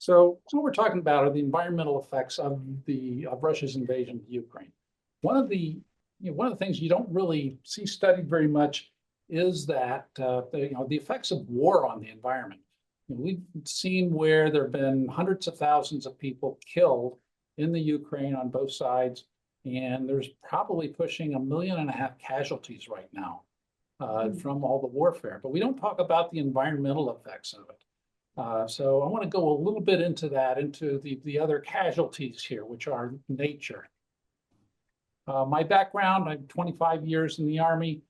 So what we're talking about are the environmental effects of Russia's invasion of Ukraine. One of the things you don't really see studied very much is that the effects of war on the environment. We've seen where there have been hundreds of thousands of people killed in the Ukraine on both sides, and there's probably pushing 1.5 million casualties right now from all the warfare. But we don't talk about the environmental effects of it. So I want to go a little bit into that, into the other casualties here, which are nature. My background, I'm 25 years in the Army,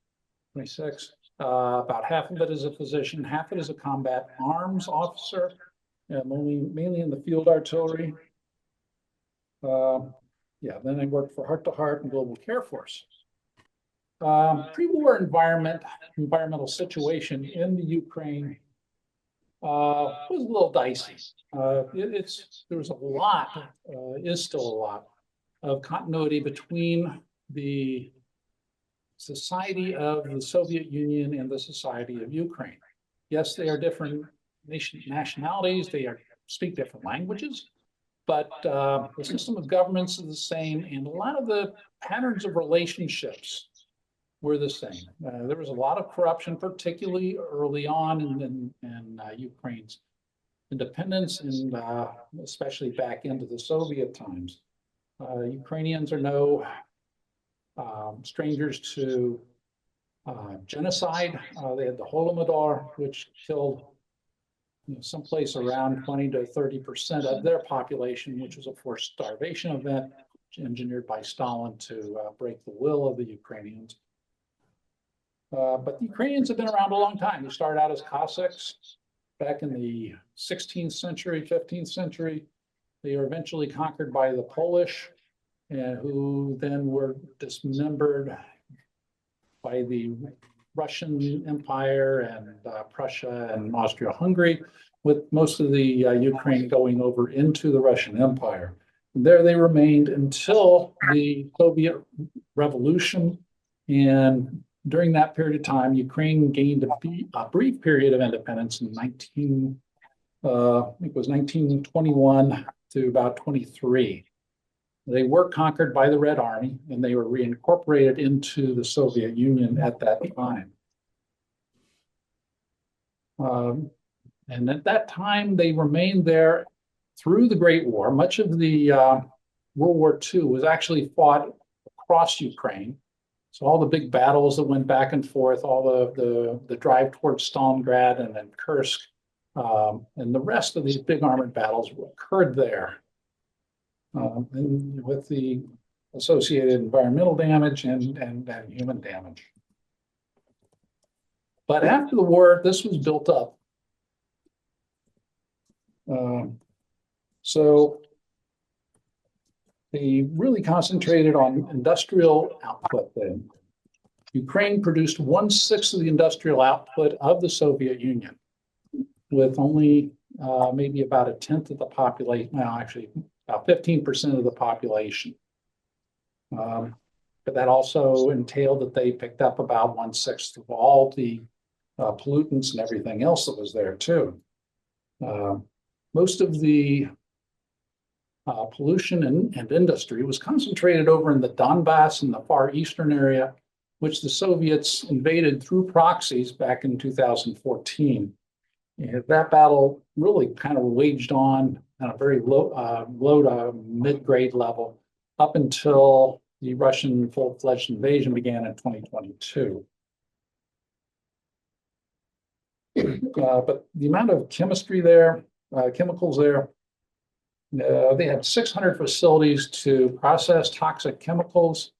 26. About half of it as a physician, half of it as a combat arms officer, mainly in the field artillery. Then I worked for Heart to Heart and Global Care Force. Pre-war environmental situation in the Ukraine was a little dicey. There was a lot, is still a lot, of continuity between the society of the Soviet Union and the society of Ukraine. Yes, they are different nationalities, they speak different languages, but the system of governments is the same, and a lot of the patterns of relationships were the same. There was a lot of corruption, particularly early on in Ukraine's independence, and especially back into the Soviet times. Ukrainians are no strangers to genocide. They had the Holodomor, which killed someplace around 20 to 30% of their population, which was a forced starvation event engineered by Stalin to break the will of the Ukrainians. But the Ukrainians have been around a long time. They started out as Cossacks back in the 16th century, 15th century. They were eventually conquered by the Polish, who then were dismembered by the Russian Empire and Prussia and Austria-Hungary, with most of the Ukraine going over into the Russian Empire. And there they remained until the Soviet Revolution, and during that period of time, Ukraine gained a brief period of independence in 1921 to about 23. They were conquered by the Red Army, and they were reincorporated into the Soviet Union at that time. And at that time, they remained there through the Great War. Much of the World War II was actually fought across Ukraine. So all the big battles that went back and forth, all the drive towards Stalingrad and then Kursk, and the rest of these big armored battles occurred there. And with the associated environmental damage and human damage. But after the war, this was built up. So they really concentrated on industrial output then. Ukraine produced 1/6 of the industrial output of the Soviet Union, with only maybe about 1/10 of the population, well, actually about 15% of the population. But that also entailed that they picked up about 1/6 of all the pollutants and everything else that was there too. Most of the pollution and industry was concentrated over in the Donbass and the far eastern area, which the Soviets invaded through proxies back in 2014. And that battle really kind of waged on at a very low to mid-grade level up until the Russian full-fledged invasion began in 2022. But the amount of chemistry there, chemicals there, they had 600 facilities to process toxic chemicals,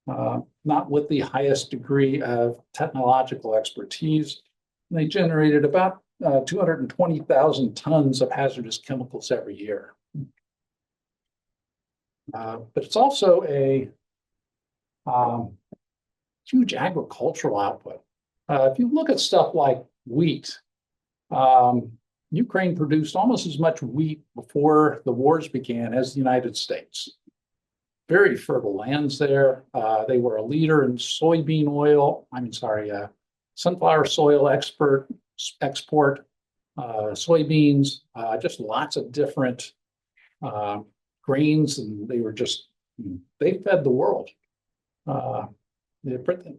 not with the highest degree of technological expertise. And they generated about 220,000 tons of hazardous chemicals every year. But it's also a huge agricultural output. If you look at stuff like wheat, Ukraine produced almost as much wheat before the wars began as the United States. Very fertile lands there. They were a leader in sunflower soil export. soybeans, just lots of different grains, and they fed the world.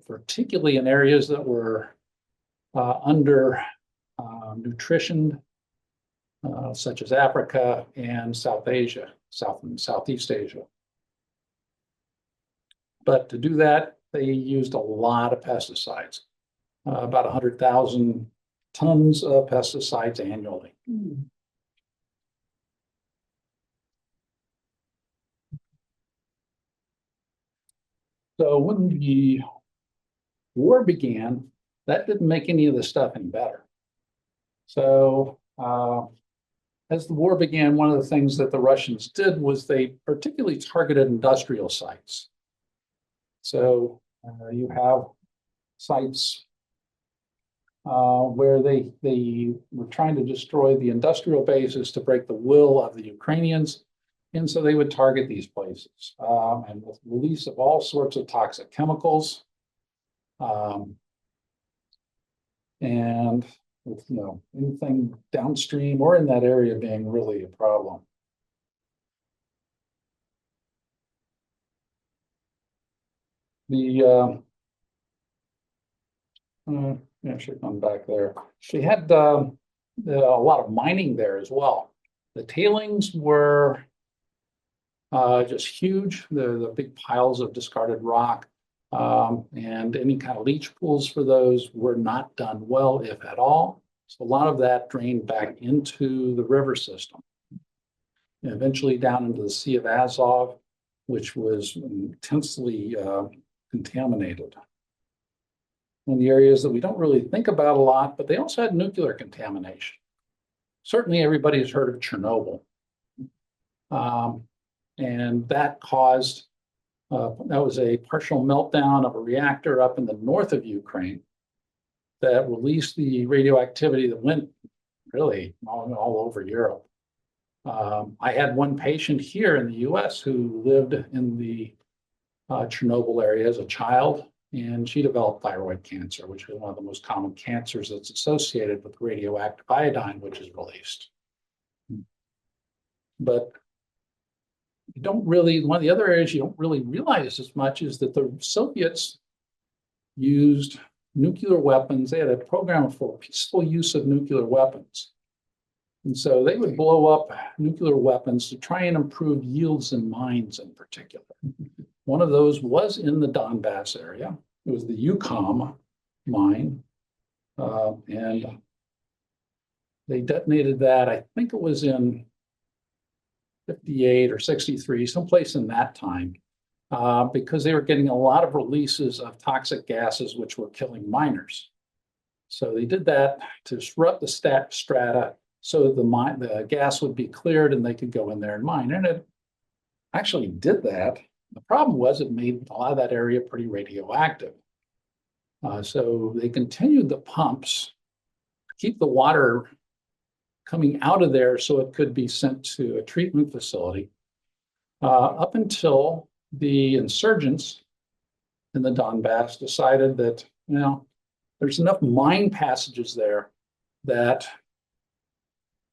Particularly in areas that were under nutritioned, such as Africa and South Asia, South and Southeast Asia. But to do that, they used a lot of pesticides, about 100,000 tons of pesticides annually. So when the war began, that didn't make any of the stuff any better. So as the war began, one of the things that the Russians did was they particularly targeted industrial sites. So you have sites where they were trying to destroy the industrial bases to break the will of the Ukrainians. And so they would target these places. And with release of all sorts of toxic chemicals, and with anything downstream or in that area being really a problem. I should come back there. They had a lot of mining there as well. The tailings were just huge. The big piles of discarded rock, and any kind of leach pools for those were not done well, if at all. So a lot of that drained back into the river system, and eventually down into the Sea of Azov, which was intensely contaminated. One of the areas that we don't really think about a lot, but they also had nuclear contamination. Certainly everybody has heard of Chernobyl. And that caused, that was a partial meltdown of a reactor up in the north of Ukraine that released the radioactivity that went really all over Europe. I had one patient here in the US who lived in the Chernobyl area as a child, and she developed thyroid cancer, which is one of the most common cancers that's associated with radioactive iodine, which is released. But you don't really, one of the other areas you don't really realize as much is that the Soviets used nuclear weapons. They had a program for peaceful use of nuclear weapons. And so they would blow up nuclear weapons to try and improve yields in mines in particular. One of those was in the Donbass area. It was the UCOM mine. And they detonated that, I think it was in 58 or 63, someplace in that time, because they were getting a lot of releases of toxic gases which were killing miners. So they did that to disrupt the strata so the gas would be cleared and they could go in there and mine. And it actually did that. The problem was it made a lot of that area pretty radioactive. So they continued the pumps to keep the water coming out of there so it could be sent to a treatment facility up until the insurgents in the Donbass decided that, there's enough mine passages there that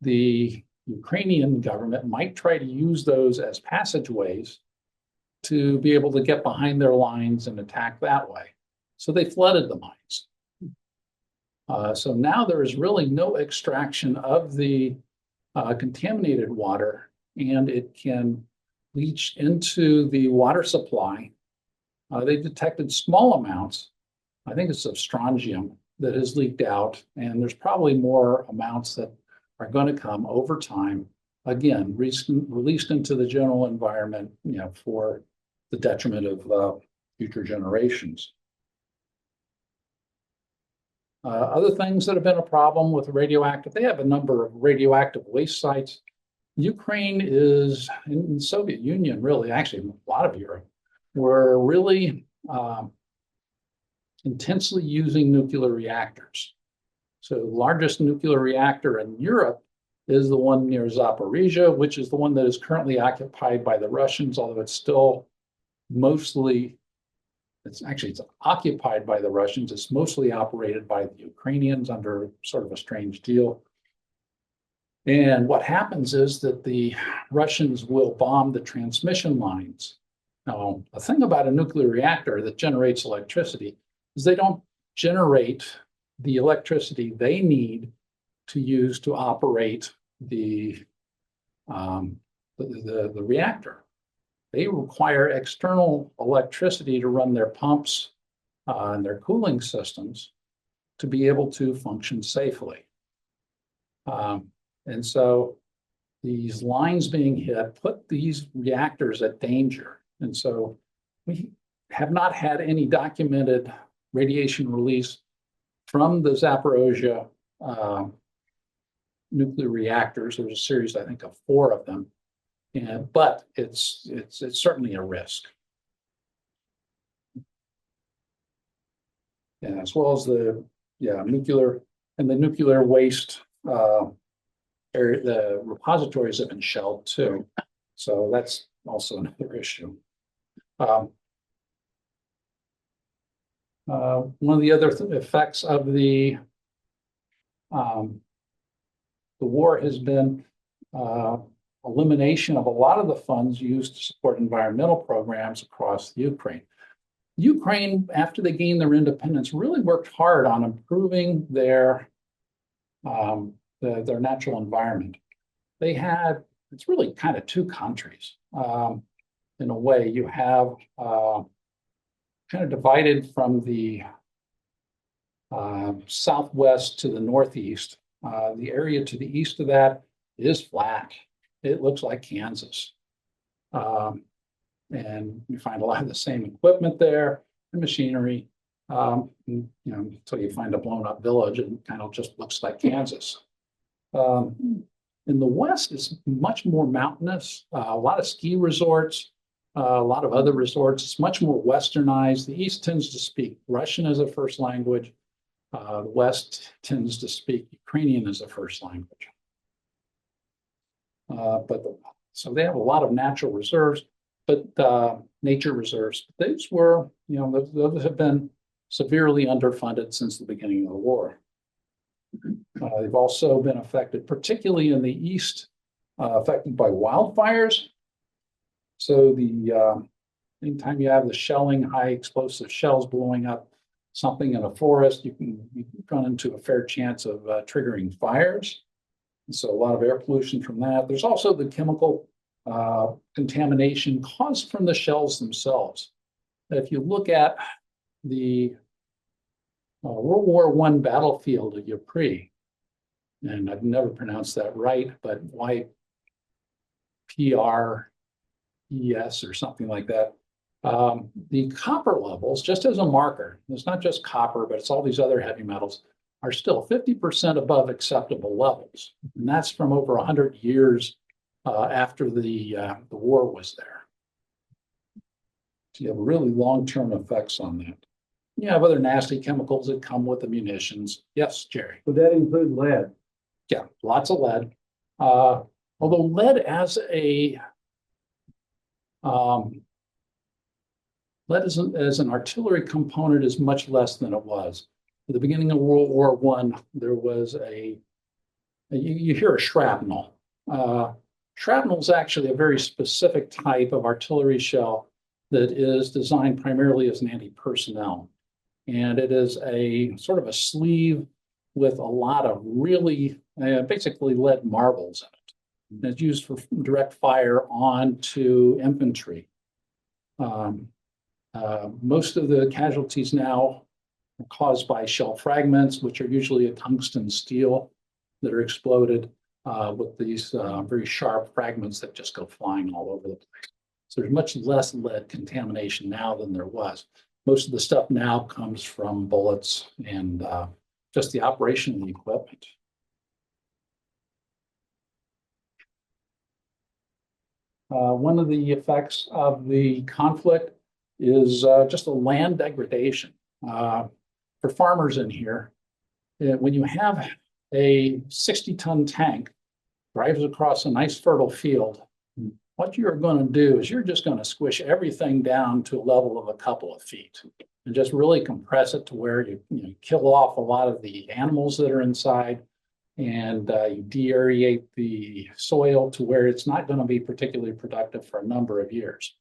the Ukrainian government might try to use those as passageways to be able to get behind their lines and attack that way. So they flooded the mines. So now there is really no extraction of the contaminated water, and it can leach into the water supply. They detected small amounts, I think it's of strontium, that has leaked out, and there's probably more amounts that are going to come over time, again, released into the general environment, for the detriment of future generations. Other things that have been a problem with radioactive, they have a number of radioactive waste sites. Ukraine is, in the Soviet Union, really, actually a lot of Europe, were really intensely using nuclear reactors. So the largest nuclear reactor in Europe is the one near Zaporizhia, which is the one that is currently occupied by the Russians, although it's still mostly, it's occupied by the Russians. It's mostly operated by the Ukrainians under sort of a strange deal. And what happens is that the Russians will bomb the transmission lines. Now, the thing about a nuclear reactor that generates electricity is they don't generate the electricity they need to use to operate the reactor. They require external electricity to run their pumps and their cooling systems to be able to function safely. And so these lines being hit put these reactors at danger. And so we have not had any documented radiation release from the Zaporozhye nuclear reactors. There's a series, I think, of 4 of them. But it's certainly a risk. And as well as the nuclear and the nuclear waste area, the repositories have been shelled too. So that's also another issue. One of the other effects of the war has been elimination of a lot of the funds used to support environmental programs across Ukraine. Ukraine, after they gained their independence, really worked hard on improving their natural environment. They had, it's really kind of 2 countries. In a way, you have kind of divided from the southwest to the northeast. The area to the east of that is flat. It looks like Kansas. And you find a lot of the same equipment there, and machinery, until you find a blown up village and it kind of just looks like Kansas. In the west, it's much more mountainous, a lot of ski resorts, a lot of other resorts. It's much more westernized. The east tends to speak Russian as a first language. The west tends to speak Ukrainian as a first language. So they have a lot of natural reserves, but nature reserves. These were, those have been severely underfunded since the beginning of the war. They've also been affected, particularly in the east, affected by wildfires. So anytime you have the shelling, high explosive shells blowing up something in a forest, you can run into a fair chance of triggering fires. And so a lot of air pollution from that. There's also the chemical contamination caused from the shells themselves. If you look at the World War I battlefield of Ypres, and I've never pronounced that right, but YPRES or something like that. The copper levels, just as a marker, it's not just copper, but it's all these other heavy metals, are still 50% above acceptable levels. And that's from over 100 years after the war was there. So you have really long-term effects on that. You have other nasty chemicals that come with the munitions. Yes, Jerry. Would that include lead? Yeah, lots of lead. Although lead as an artillery component is much less than it was. At the beginning of World War I, there was you hear a shrapnel. Shrapnel is actually a very specific type of artillery shell that is designed primarily as an anti-personnel. And it is a sort of a sleeve with a lot of really basically lead marbles in it. And it's used for direct fire onto infantry. Most of the casualties now are caused by shell fragments, which are usually a tungsten steel that are exploded with these very sharp fragments that just go flying all over the place. So there's much less lead contamination now than there was. Most of the stuff now comes from bullets and just the operation of the equipment. One of the effects of the conflict is just a land degradation. For farmers in here, when you have a 60-ton tank drives across a nice fertile field, what you're going to do is you're just going to squish everything down to a level of a couple of feet and just really compress it to where you kill off a lot of the animals that are inside. and you deaerate the soil to where it's not going to be particularly productive for a number of years.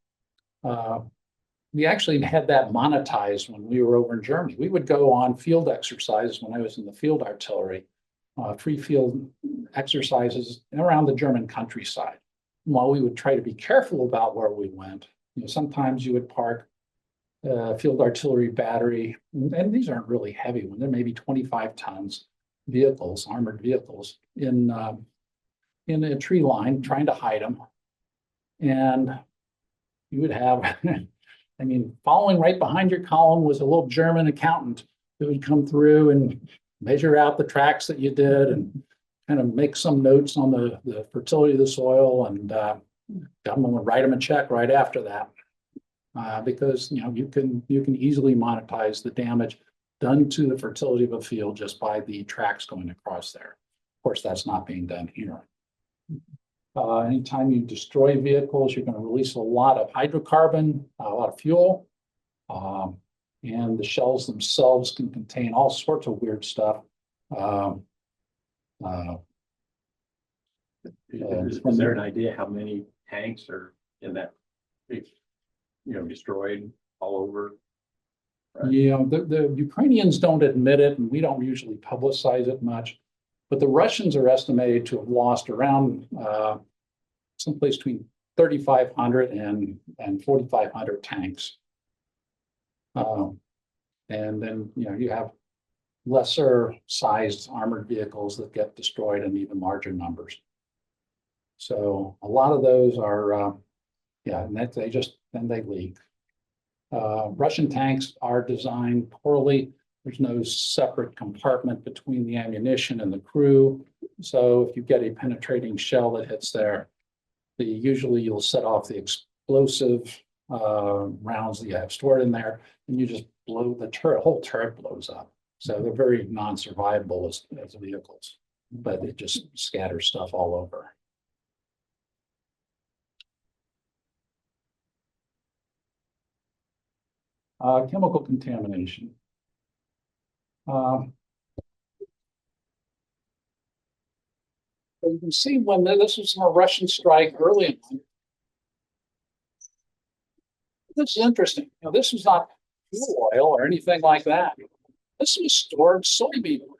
We actually had that monetized when we were over in Germany. We would go on field exercises when I was in the field artillery, free field exercises around the German countryside. While we would try to be careful about where we went, sometimes you would park field artillery battery, and these aren't really heavy ones. They're maybe 25 tons vehicles, armored vehicles, in a tree line, trying to hide them. And you would have, I mean, following right behind your column was a little German accountant who would come through and measure out the tracks that you did and kind of make some notes on the fertility of the soil, and government would write them a check right after that. Because you can easily monetize the damage done to the fertility of a field just by the tracks going across there. Of course, that's not being done here. Anytime you destroy vehicles, you're going to release a lot of hydrocarbon, a lot of fuel, and the shells themselves can contain all sorts of weird stuff. Is there an idea how many tanks are in that, destroyed all over? Right. The Ukrainians don't admit it, and we don't usually publicize it much. But the Russians are estimated to have lost around someplace between 3,500 and 4,500 tanks. And then you have lesser sized armored vehicles that get destroyed in even larger numbers. So a lot of those are, and they leak. Russian tanks are designed poorly. There's no separate compartment between the ammunition and the crew. So if you get a penetrating shell that hits there, usually you'll set off the explosive rounds that you have stored in there, and you just blow the turret, whole turret blows up. So they're very non-survivable as vehicles, but it just scatters stuff all over. Chemical contamination. You can see when this was a Russian strike early on. This is interesting. This was not fuel oil or anything like that. This was stored soybean oil.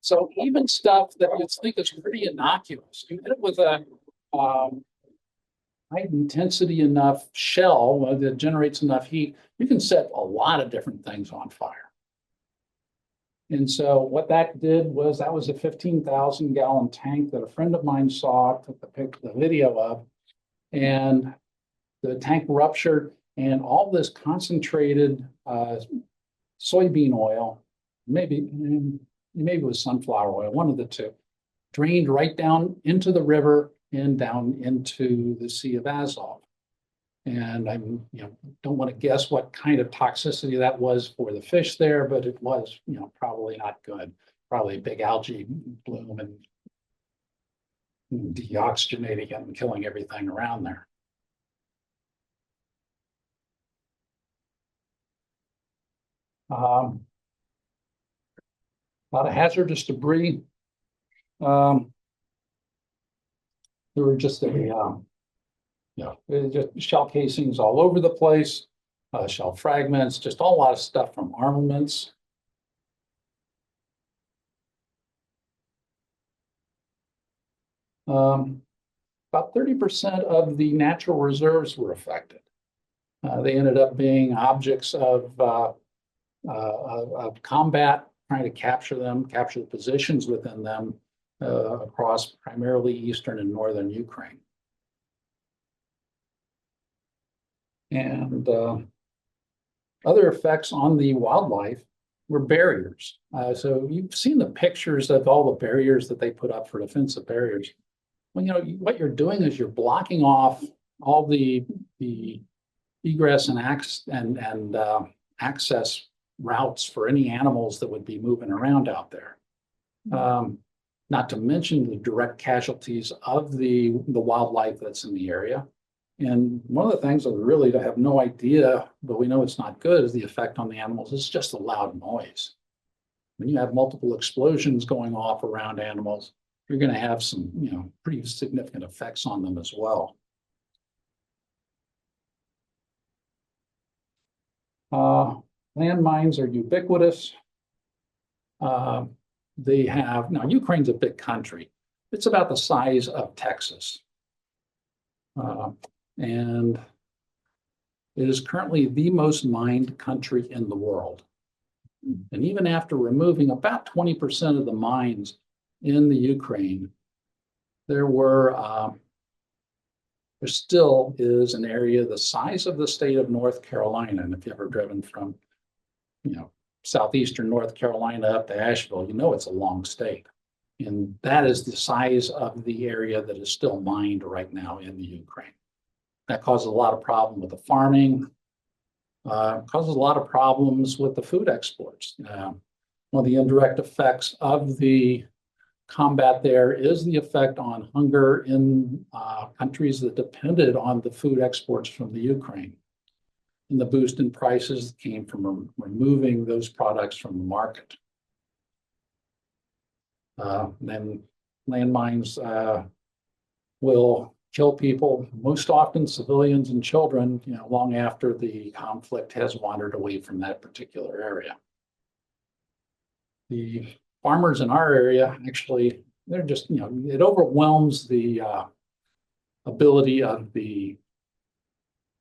So even stuff that you think is pretty innocuous, you hit it with a high intensity enough shell that generates enough heat, you can set a lot of different things on fire. And so what that did was, that was a 15,000 gallon tank that a friend of mine saw, took the video of, and the tank ruptured, and all this concentrated soybean oil, maybe it was sunflower oil, one of the two, drained right down into the river and down into the Sea of Azov. And I don't want to guess what kind of toxicity that was for the fish there, but it was, probably not good. Probably a big algae bloom and deoxygenating it and killing everything around there. A lot of hazardous debris. There were just just shell casings all over the place, shell fragments, just a lot of stuff from armaments. About 30% of the natural reserves were affected. They ended up being objects of combat, trying to capture the positions within them across primarily eastern and northern Ukraine. And other effects on the wildlife were barriers. So you've seen the pictures of all the barriers that they put up for defensive barriers. Well, what you're doing is you're blocking off all the egress and access routes for any animals that would be moving around out there. Not to mention the direct casualties of the wildlife that's in the area. And one of the things that we really have no idea, but we know it's not good, is the effect on the animals. It's just a loud noise. when you have multiple explosions going off around animals, you're going to have some, pretty significant effects on them as well. Landmines are ubiquitous. They have, now Ukraine's a big country. It's about the size of Texas. And it is currently the most mined country in the world. And even after removing about 20% of the mines in the Ukraine, there still is an area the size of the state of North Carolina. And if you've ever driven from, southeastern North Carolina up to Asheville, it's a long state. And that is the size of the area that is still mined right now in the Ukraine. That causes a lot of problem with the farming, causes a lot of problems with the food exports. One of the indirect effects of the combat there is the effect on hunger in countries that depended on the food exports from the Ukraine. And the boost in prices came from removing those products from the market. Then landmines will kill people, most often civilians and children, long after the conflict has wandered away from that particular area. The farmers in our area, actually, they're just, it overwhelms the ability of the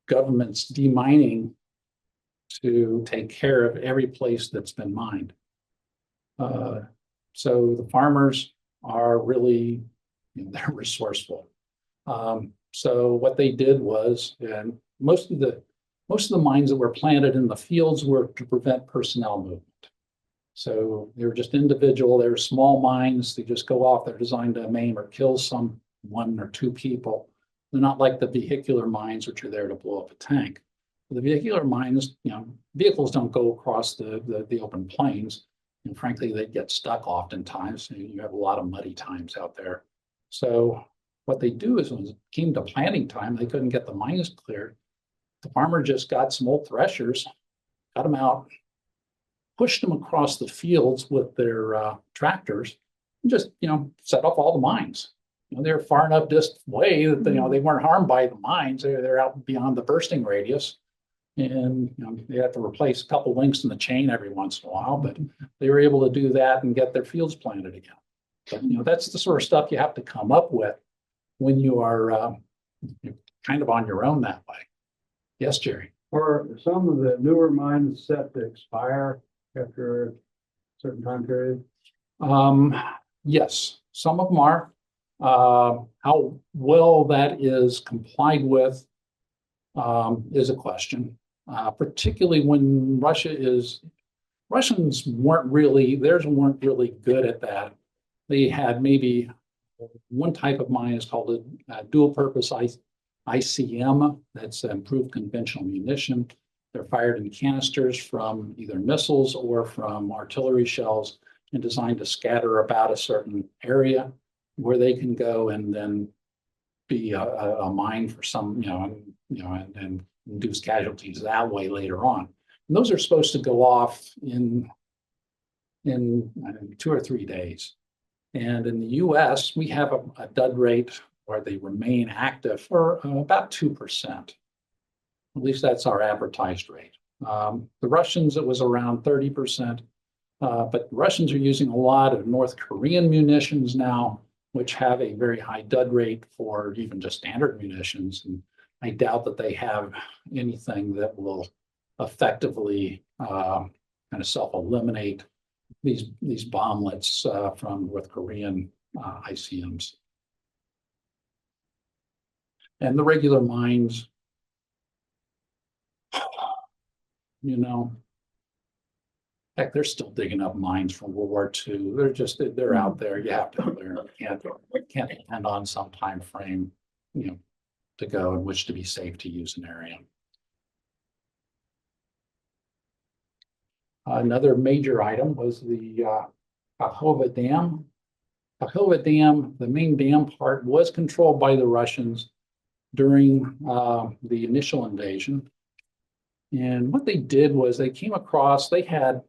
government's demining to take care of every place that's been mined. So the farmers are really, they're resourceful. So what they did was, and most of the mines that were planted in the fields were to prevent personnel movement. So they were just individual, they were small mines, they just go off, they're designed to maim or kill one or two people. They're not like the vehicular mines, which are there to blow up a tank. The vehicular mines, vehicles don't go across the open plains. And frankly, they get stuck oftentimes. You have a lot of muddy times out there. So what they do is when it came to planting time, they couldn't get the mines cleared. The farmer just got some old threshers, got them out, pushed them across the fields with their tractors, and just, set off all the mines. They're far enough distance away that they weren't harmed by the mines. They're out beyond the bursting radius. And they have to replace a couple links in the chain every once in a while, but they were able to do that and get their fields planted again. But that's the sort of stuff you have to come up with when you are kind of on your own that way. Yes, Jerry. Are some of the newer mines set to expire after a certain time period? Yes, some of them are. How well that is complied with is a question. Particularly when Russians weren't really good at that. They had maybe one type of mine is called a dual purpose ICM. That's improved conventional munition. They're fired in canisters from either missiles or from artillery shells and designed to scatter about a certain area where they can go and then be a mine for some, and induce casualties that way later on. And those are supposed to go off in 2 or 3 days. And in the US, we have a dud rate where they remain active for about 2%. At least that's our advertised rate. The Russians, it was around 30%. But the Russians are using a lot of North Korean munitions now, which have a very high dud rate for even just standard munitions. And I doubt that they have anything that will effectively kind of self-eliminate these bomblets from North Korean ICMs. And the regular mines, heck, they're still digging up mines from World War II. They're out there. You have to clear them. You can't depend on some time frame, to go in which to be safe to use an area. Another major item was the Kakhovka Dam. Kakhovka Dam, the main dam part, was controlled by the Russians during the initial invasion. And what they did was they came across, they had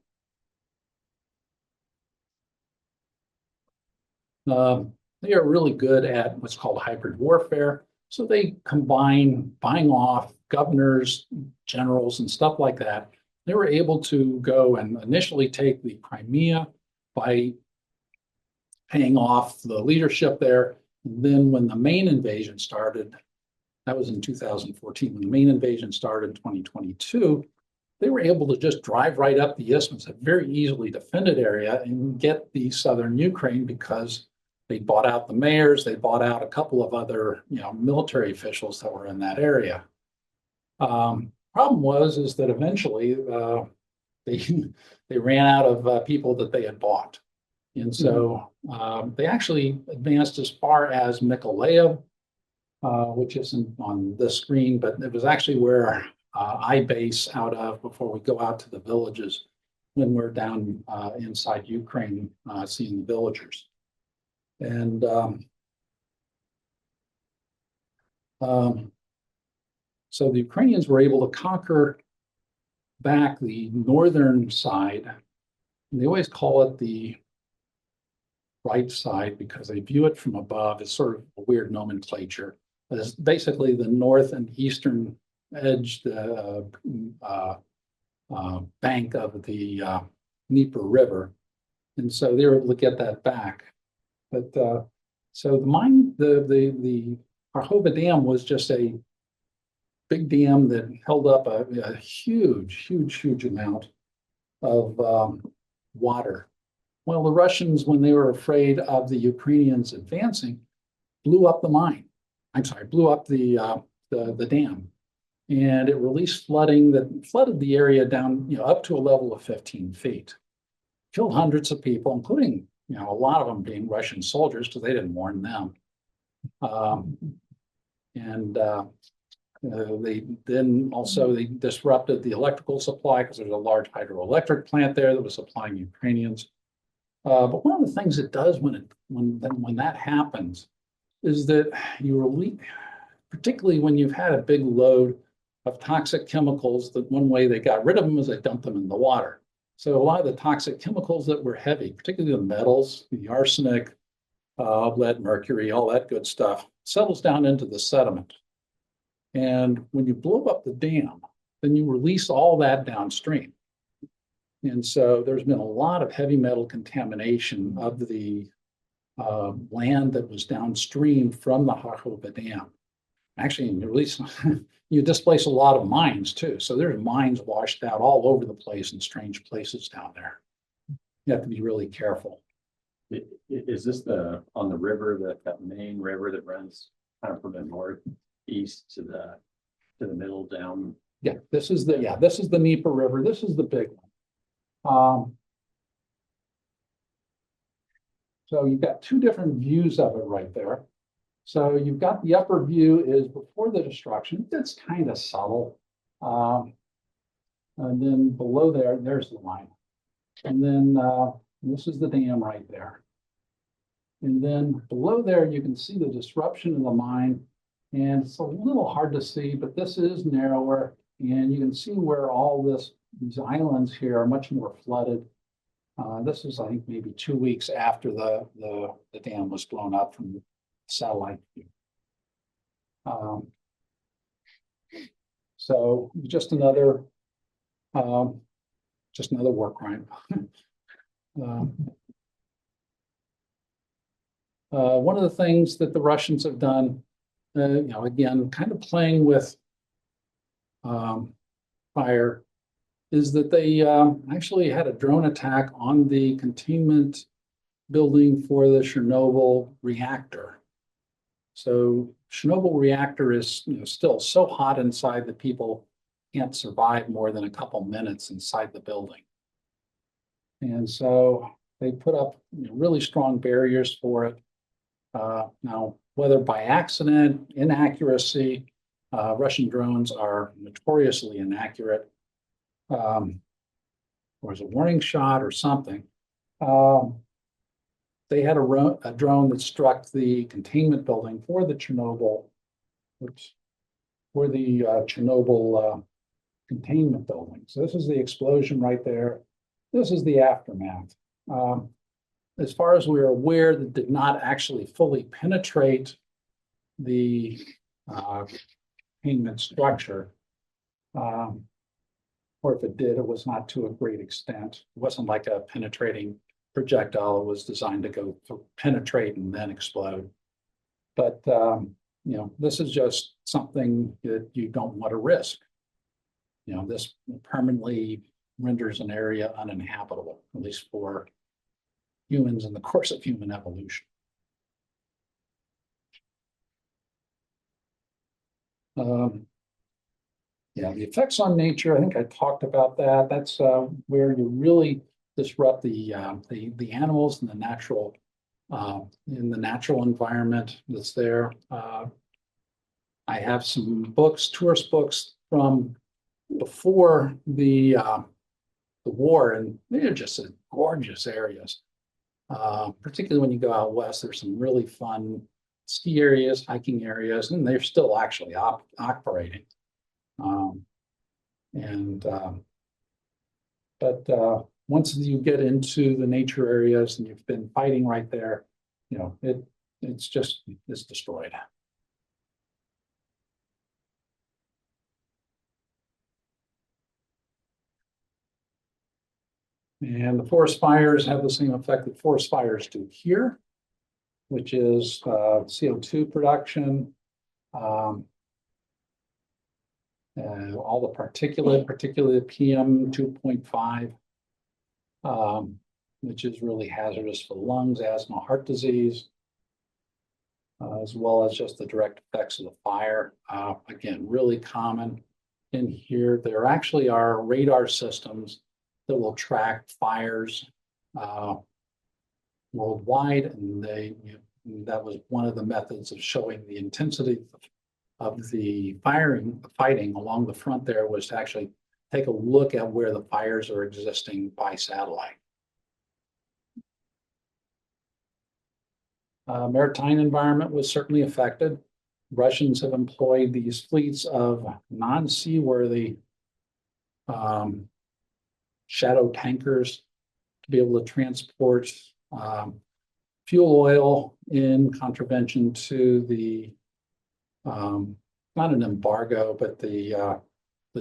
They are really good at what's called hybrid warfare. So they combine buying off governors, generals, and stuff like that. They were able to go and initially take the Crimea by paying off the leadership there. And then when the main invasion started, that was in 2014, when the main invasion started in 2022, they were able to just drive right up the isthmus, a very easily defended area, and get the southern Ukraine because they bought out the mayors, they bought out a couple of other, military officials that were in that area. Problem is that eventually they ran out of people that they had bought, and so they actually advanced as far as Mykolaiv, which isn't on the screen, but it was actually where I base out of before we go out to the villages when we're down inside Ukraine seeing the villagers. And so the Ukrainians were able to conquer back the northern side. And they always call it the right side because they view it from above. It's sort of a weird nomenclature. But it's basically the north and eastern edge, the bank of the Dnieper River. And so they were able to get that back. But so the Kharkova Dam was just a big dam that held up a huge amount of water. Well, the Russians, when they were afraid of the Ukrainians advancing, blew up the mine. Blew up the dam, and it released flooding that flooded the area down, up to a level of 15 feet. Killed hundreds of people, including, a lot of them being Russian soldiers because they didn't warn them. They disrupted the electrical supply because there's a large hydroelectric plant there that was supplying Ukrainians. But one of the things it does when that happens is that particularly when you've had a big load of toxic chemicals, that one way they got rid of them is they dumped them in the water. So a lot of the toxic chemicals that were heavy, particularly the metals, the arsenic, lead, mercury, all that good stuff, settles down into the sediment. And when you blow up the dam, then you release all that downstream. And so there's been a lot of heavy metal contamination of the land that was downstream from the Kharkova Dam. Actually, you displace a lot of mines too. So there's mines washed out all over the place in strange places down there. You have to be really careful. Is this on the river, that main river that runs kind of from the northeast to the middle down? Yeah, this is the Dnieper River. This is the big one. So you've got two different views of it right there. So you've got the upper view is before the destruction. That's kind of subtle. And then below there's the line. And then this is the dam right there. And then below there, you can see the disruption of the mine. And it's a little hard to see, but this is narrower. And you can see where all these islands here are much more flooded. This is, I think, maybe 2 weeks after the dam was blown up from the satellite view. So just another war crime. One of the things that the Russians have done, again, kind of playing with fire, is that they actually had a drone attack on the containment building for the Chernobyl reactor. So Chernobyl reactor is still so hot inside that people can't survive more than a couple minutes inside the building. And so they put up really strong barriers for it. Now, whether by accident, inaccuracy, Russian drones are notoriously inaccurate, or as a warning shot or something. They had a drone that struck the containment building for the Chernobyl, containment building. So this is the explosion right there. This is the aftermath. as far as we're aware, that did not actually fully penetrate the containment structure. Or if it did, it was not to a great extent. It wasn't like a penetrating projectile. It was designed to go to penetrate and then explode. But you know, this is just something that you don't want to risk. You know, this permanently renders an area uninhabitable, at least for humans in the course of human evolution. Yeah, the effects on nature, I think I talked about that. That's where you really disrupt the animals and the natural in the natural environment that's there. I have some books, tourist books from before the war, and they're just gorgeous areas. Particularly when you go out west, there's some really fun ski areas, hiking areas, and they're still actually operating. But once you get into the nature areas and you've been fighting right there, you know, it's destroyed. And the forest fires have the same effect that forest fires do here, which is CO2 production, all the particulate, particularly PM 2.5, which is really hazardous for lungs, asthma, heart disease, as well as just the direct effects of the fire. Again, really common in here. There actually are radar systems that will track fires worldwide, and that was one of the methods of showing the intensity of the fighting along the front there, was to actually take a look at where the fires are existing by satellite. Maritime environment was certainly affected. Russians have employed these fleets of non-seaworthy shadow tankers to be able to transport fuel oil in contravention to the not an embargo, but the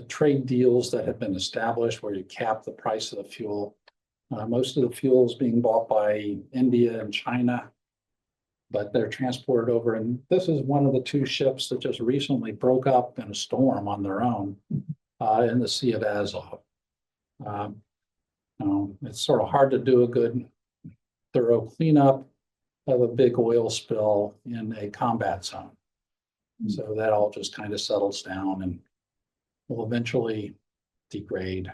trade deals that have been established where you cap the price of the fuel. Most of the fuel is being bought by India and China, but they're transported over. And this is one of the two ships that just recently broke up in a storm on their own in the Sea of Azov. It's sort of hard to do a good, thorough cleanup of a big oil spill in a combat zone. So that all just kind of settles down and will eventually degrade,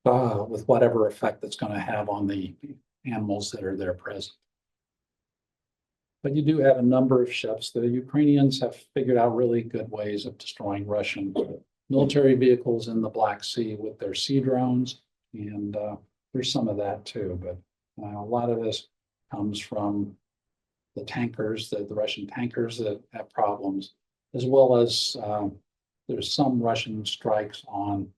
with whatever effect that's going to have on the animals that are there present. But you do have a number of ships. The Ukrainians have figured out really good ways of destroying Russian military vehicles in the Black Sea with their sea drones, and there's some of that too. But a lot of this comes from the tankers, the Russian tankers that have problems, as well as there's some Russian strikes on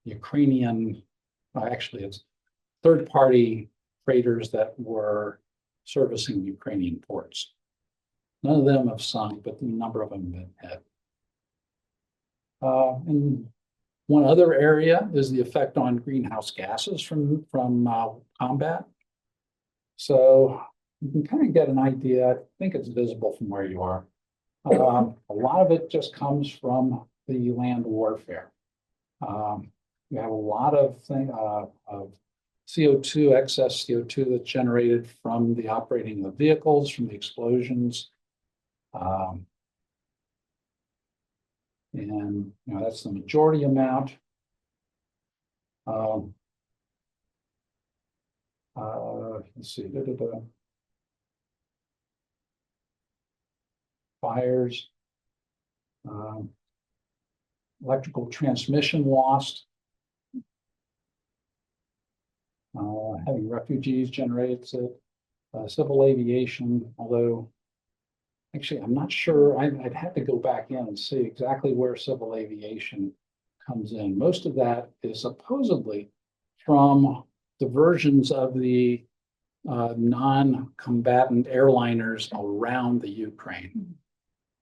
Ukrainian, actually it's third-party freighters that were servicing Ukrainian ports. None of them have sunk, but a number of them have hit. And one other area is the effect on greenhouse gases from combat. So you can kind of get an idea. I think it's visible from where you are. A lot of it just comes from the land warfare. You have a lot of CO2, excess CO2 that's generated from the operating of the vehicles, from the explosions. And that's the majority amount. Let's see. Fires, electrical transmission lost. Having refugees generates it. Civil aviation, although actually I'm not sure. I'd have to go back in and see exactly where civil aviation comes in. Most of that is supposedly from diversions of the non-combatant airliners around the Ukraine.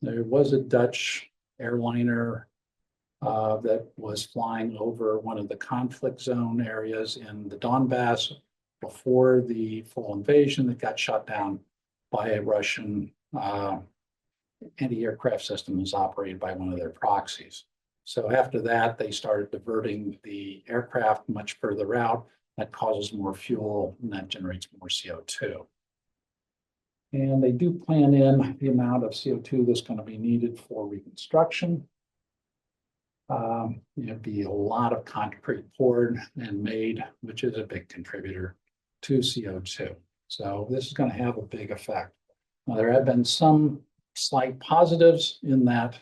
There was a Dutch airliner that was flying over one of the conflict zone areas in the Donbass before the full invasion that got shut down by a Russian anti-aircraft system was operated by one of their proxies. So after that, they started diverting the aircraft much further out. That causes more fuel and that generates more CO2. And they do plan in the amount of CO2 that's going to be needed for reconstruction. There'd be a lot of concrete poured and made, which is a big contributor to CO2. So this is going to have a big effect. Now, there have been some slight positives in that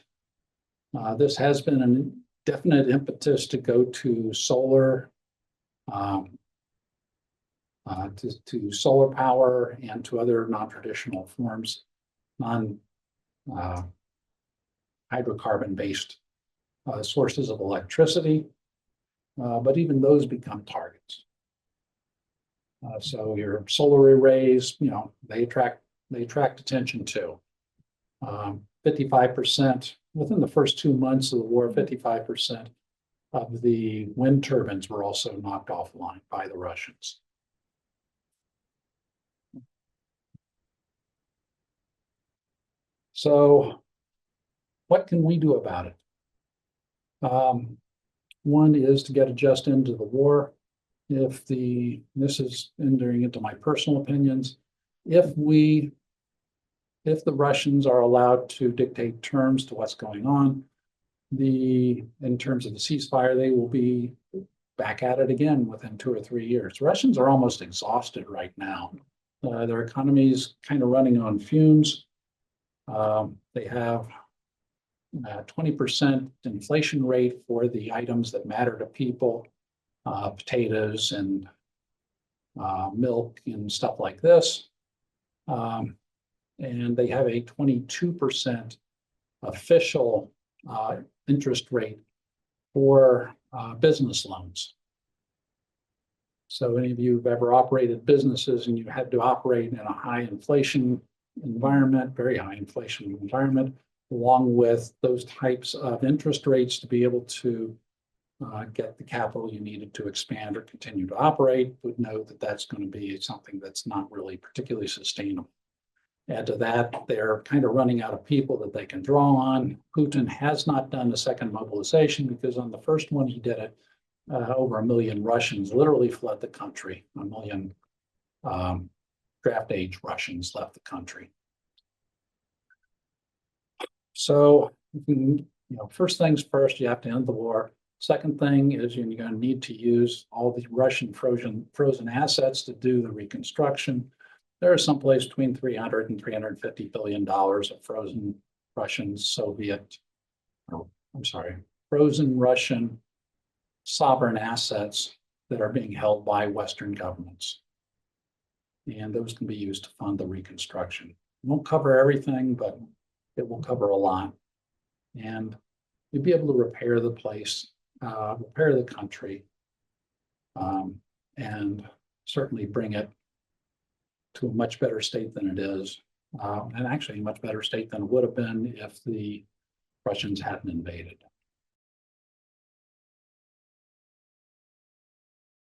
this has been a definite impetus to go to solar, to solar power and to other non-traditional forms, hydrocarbon-based sources of electricity, but even those become targets. So your solar arrays, they attract attention too. 55%, within the first 2 months of the war, 55% of the wind turbines were also knocked offline by the Russians. So what can we do about it? One is to get a just end to the war. This is entering into my personal opinions, if the Russians are allowed to dictate terms to what's going on, in terms of the ceasefire, they will be back at it again within 2 or 3 years. The Russians are almost exhausted right now. Their economy is kind of running on fumes. They have 20% inflation rate for the items that matter to people, potatoes and milk and stuff like this. And they have a 22% official interest rate for business loans. So any of you who've ever operated businesses and you had to operate in a high inflation environment, very high inflation environment, along with those types of interest rates to be able to get the capital you needed to expand or continue to operate, would know that that's going to be something that's not really particularly sustainable. Add to that, they're kind of running out of people that they can draw on. Putin has not done a second mobilization because on the first one he did it, over 1 million Russians literally fled the country. 1 million draft age Russians left the country. So, first things first, you have to end the war. Second thing is you're going to need to use all the Russian frozen assets to do the reconstruction. There is someplace between $300 and $350 billion of frozen Russian sovereign assets that are being held by Western governments. And those can be used to fund the reconstruction. It won't cover everything, but it will cover a lot. And you'll be able to repair the place, repair the country, and certainly bring it to a much better state than it is, and actually a much better state than it would have been if the Russians hadn't invaded.